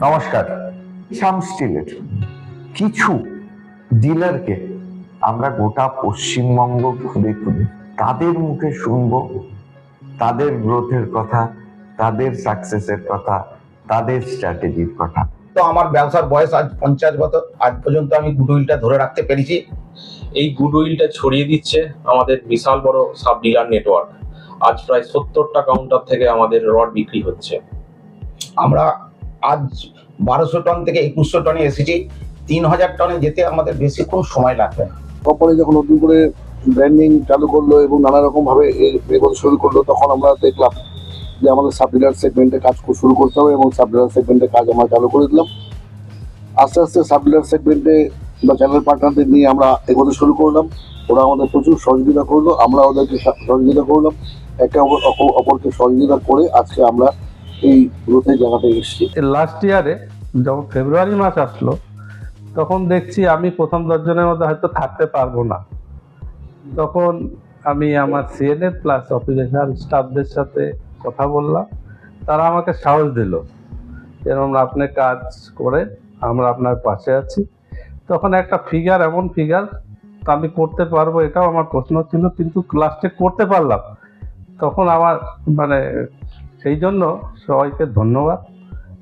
নমস্কার। শ্যাম স্টিলের কিছু ডিলারকে আমরা গোটা পশ্চিমবঙ্গ ঘুরে ঘুরে তাদের মুখে শুনবো তাদের গ্রোথের কথা, তাদের সাকসেসের কথা, তাদের স্ট্র্যাটেজির কথা। তো আমার ব্যবসার বয়স আজ 50 বছর, আজ পর্যন্ত আমি গুডউইলটা ধরে রাখতে পেরেছি। এই গুডউইলটা ছড়িয়ে দিচ্ছে আমাদের বিশাল বড় সাব ডিলার নেটওয়ার্ক। আজ প্রায় 70টা কাউন্টার থেকে আমাদের রড বিক্রি হচ্ছে। আমরা আজ 1200 টন থেকে 2100 টনে এসেছি। 3000 টনে যেতে আমাদের বেশিক্ষণ সময় লাগবে না। কোম্পানি যখন নতুন করে ব্র্যান্ডিং চালু করলো এবং নানা রকম ভাবে এগোতে শুরু করলো, তখন আমরা দেখলাম যে আমাদের সাব ডিলার সেগমেন্টে কাজ শুরু করতে হবে এবং সাব ডিলার সেগমেন্টে কাজ আমরা চালু করে দিলাম। আস্তে আস্তে সাব ডিলার সেগমেন্টে বা চ্যানেল পার্টনারদের নিয়ে আমরা এগোতে শুরু করলাম। ওরা আমাদের প্রচুর সহযোগিতা করলো, আমরা ওদেরকে সহযোগিতা করলাম। একে অপরকে সহযোগিতা করে আজকে আমরা এই গ্রোথের জায়গাতে এসেছি। লাস্ট ইয়ারে যখন ফেব্রুয়ারি মাস আসলো, তখন দেখছি আমি প্রথম 10 জনের মধ্যে হয়তো থাকতে পারবো না। তখন আমি আমার সিএনএ প্লাস অপারেশনাল স্টাফদের সাথে কথা বললাম। তারা আমাকে সাহস দিল, যেরকম আপনি কাজ করে, আমরা আপনার পাশে আছি। তখন একটা ফিগার, এমন ফিগার আমি করতে পারবো, এটাও আমার প্রশ্ন ছিল, কিন্তু লাস্টে করতে পারলাম। তখন আমার সেই জন্য সবাইকে ধন্যবাদ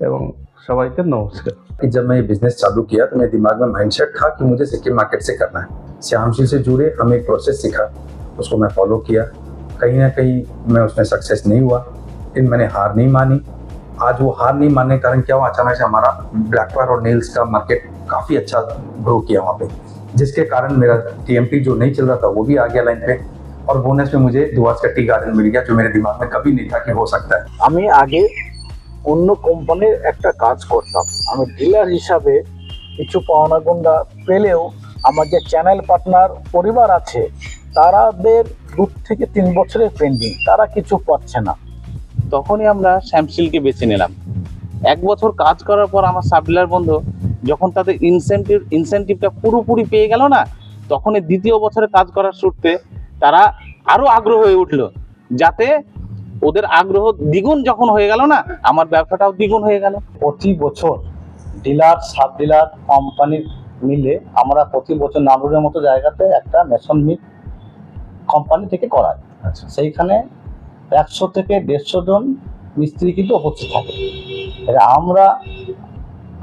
এবং সবাইকে নমস্কার। कि जब मैं ये बिजनेस चालू किया तो मेरे दिमाग में माइंडसेट था कि मुझे सिक्किम मार्केट से करना है। श्याम स्टील से जुड़े हमें एक प्रोसेस सीखा, उसको मैं फॉलो किया। कहीं ना कहीं मैं उसमें सक्सेस नहीं हुआ, लेकिन मैंने हार नहीं मानी। आज वो हार नहीं मानने के कारण क्या हुआ, अचानक से हमारा ब्लैक वायर और नेल्स का मार्केट काफ़ी अच्छा ग्रो किया वहाँ पे, जिसके कारण मेरा टीएमटी जो नहीं चल रहा था वो भी आ गया लाइन पे। और बोनस में मुझे दुआस का टी गार्डन मिल गया, जो मेरे दिमाग में कभी नहीं था कि हो सकता है। আমি আগে অন্য কোম্পানির একটা কাজ করতাম। আমি ডিলার হিসাবে কিছু পাওনা গুন্ডা পেলেও আমার যে চ্যানেল পার্টনার পরিবার আছে, তাদের 2 থেকে 3 বছরের পেন্ডিং, তারা কিছু পাচ্ছে না। তখনই আমরা শ্যাম স্টিলকে বেছে নিলাম। 1 বছর কাজ করার পর আমার সাব ডিলার বন্ধু যখন তাদের ইনসেন্টিভটা পুরোপুরি পেয়ে গেল না, তখনই দ্বিতীয় বছরে কাজ করার সূত্রে তারা আরো আগ্রহ হয়ে উঠলো, যাতে ওদের আগ্রহ দ্বিগুণ যখন হয়ে গেল না, আমার ব্যবসাটাও দ্বিগুণ হয়ে গেল। প্রতি বছর ডিলার সাব ডিলার কোম্পানি মিলে আমরা প্রতি বছর নানুরের মতো জায়গাতে একটা মেশন মিট কোম্পানি থেকে করাই। আচ্ছা, সেইখানে 100 থেকে 150 জন মিস্ত্রি কিন্তু উপস্থিত থাকে।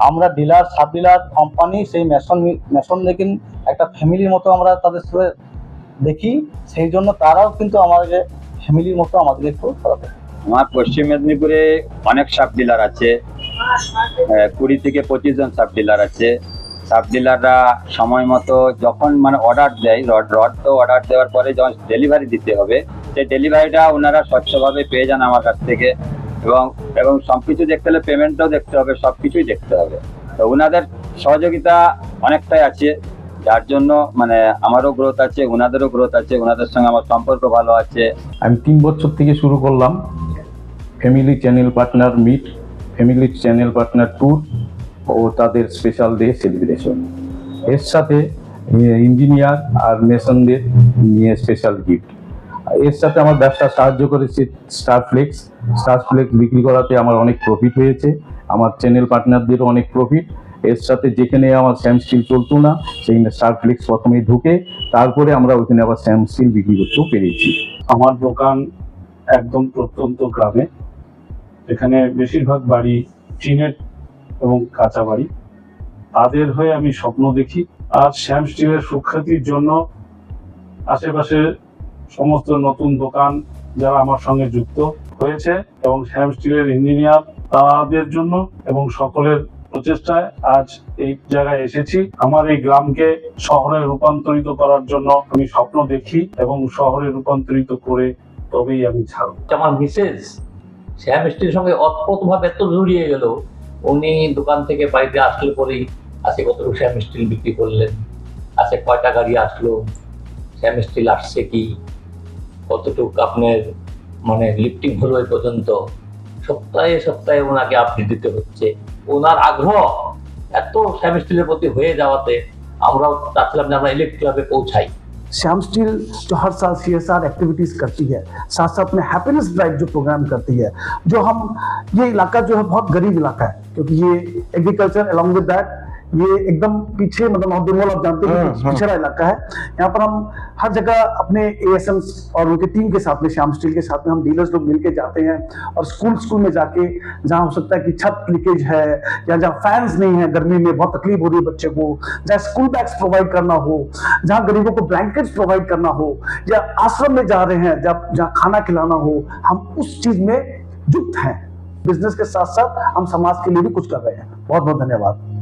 আমরা ডিলার সাব ডিলার কোম্পানি সেই মেশন দেখি একটা ফ্যামিলির মতো আমরা তাদের সাথে দেখি, সেই জন্য তারাও কিন্তু আমাদের ফ্যামিলির মতো আমাদেরকে একটু করাতে। আমার পশ্চিম মেদিনীপুরে অনেক সাব ডিলার আছে, 20 থেকে 25 জন সাব ডিলার আছে। সাব ডিলাররা সময় মতো যখন অর্ডার দেয়, রড তো অর্ডার দেওয়ার পরে যখন ডেলিভারি দিতে হবে, সেই ডেলিভারিটা ওনারা স্বচ্ছভাবে পেয়ে যান আমার কাছ থেকে। এবং সবকিছু দেখতে হলে পেমেন্টটাও দেখতে হবে, সবকিছুই দেখতে হবে। তো ওনাদের সহযোগিতা অনেকটাই আছে, যার জন্য আমারও গ্রোথ আছে, ওনাদেরও গ্রোথ আছে, ওনাদের সঙ্গে আমার সম্পর্ক ভালো আছে। আমি 3 বছর থেকে শুরু করলাম family channel partner meet, family channel partner tour ও তাদের স্পেশাল ডে সেলিব্রেশন। এর সাথে ইঞ্জিনিয়ার আর মেশনদের নিয়ে স্পেশাল গিফট। এর সাথে আমার ব্যবসা সাহায্য করেছে স্টার ফ্লেক্স বিক্রি করাতে আমার অনেক প্রফিট হয়েছে, আমার চ্যানেল পার্টনারদেরও অনেক প্রফিট। এর সাথে যেখানে আমার শ্যাম স্টিল চলতো না, সেখানে স্টার ফ্লেক্স প্রথমে ঢুকে তারপরে আমরা ওইখানে আবার শ্যাম স্টিল বিক্রি করতেও পেরেছি। আমার দোকান একদম প্রত্যন্ত গ্রামে, এখানে বেশিরভাগ বাড়ি টিনের এবং কাঁচা বাড়ি। তাদের হয়ে আমি স্বপ্ন দেখি। আর শ্যাম স্টিলের সুখ্যাতির জন্য আশেপাশে সমস্ত নতুন দোকান যারা আমার সঙ্গে যুক্ত হয়েছে এবং শ্যাম স্টিলের ইঞ্জিনিয়ার, তাদের জন্য এবং সকলের প্রচেষ্টায় আজ এই জায়গায় এসেছি। আমার এই গ্রামকে শহরে রূপান্তরিত করার জন্য আমি স্বপ্ন দেখি এবং শহরে রূপান্তরিত করে তবেই আমি ছাড়ব। আমার মিসেস শ্যাম স্টিলের সঙ্গে অদ্ভুতভাবে এত জড়িয়ে গেল। উনি দোকান থেকে বাড়িতে আসলে পরেই আজকে কতটুকু শ্যাম স্টিল বিক্রি করলেন, আজকে কয়টা গাড়ি আসলো, শ্যাম স্টিল আসছে কি, কতটুকু আপনার লিফটিং হলো এই পর্যন্ত। সপ্তাহে সপ্তাহে ওনাকে আপডেট দিতে হচ্ছে। ওনার আগ্রহ এত শ্যাম স্টিলের প্রতি হয়ে যাওয়াতে আমরাও চাচ্ছিলাম যে আমরা ইলেক্ট্রিক ক্লাবে পৌঁছাই। श्याम स्टील जो हर साल CSR एक्टिविटीज करती है, साथ साथ में हैप्पीनेस ड्राइव जो प्रोग्राम करती है, जो हम ये इलाका जो है बहुत गरीब इलाका है, क्योंकि ये एग्रीकल्चर अलॉन्ग विद दैट ये एकदम पीछे, मतलब नॉर्थ बंगाल आप जानते हैं पिछड़ा इलाका है। यहाँ पर हम हर जगह अपने ASMs और उनकी टीम के साथ में, श्याम स्टील के साथ में हम डीलर्स लोग मिलके जाते हैं और स्कूल में जाके जहाँ हो सकता है कि छत लीकेज है या जहाँ फैंस नहीं है, गर्मी में बहुत तकलीफ हो रही है बच्चे को, जहाँ स्कूल बैग्स प्रोवाइड करना हो, जहाँ गरीबों को ब्लैंकेट्स प्रोवाइड करना हो, या आश्रम में जा रहे हैं जहाँ खाना खिलाना हो, हम उस चीज में जुट हैं। बिजनेस के साथ साथ हम समाज के लिए भी कुछ कर रहे हैं। बहुत बहुत धन्यवाद।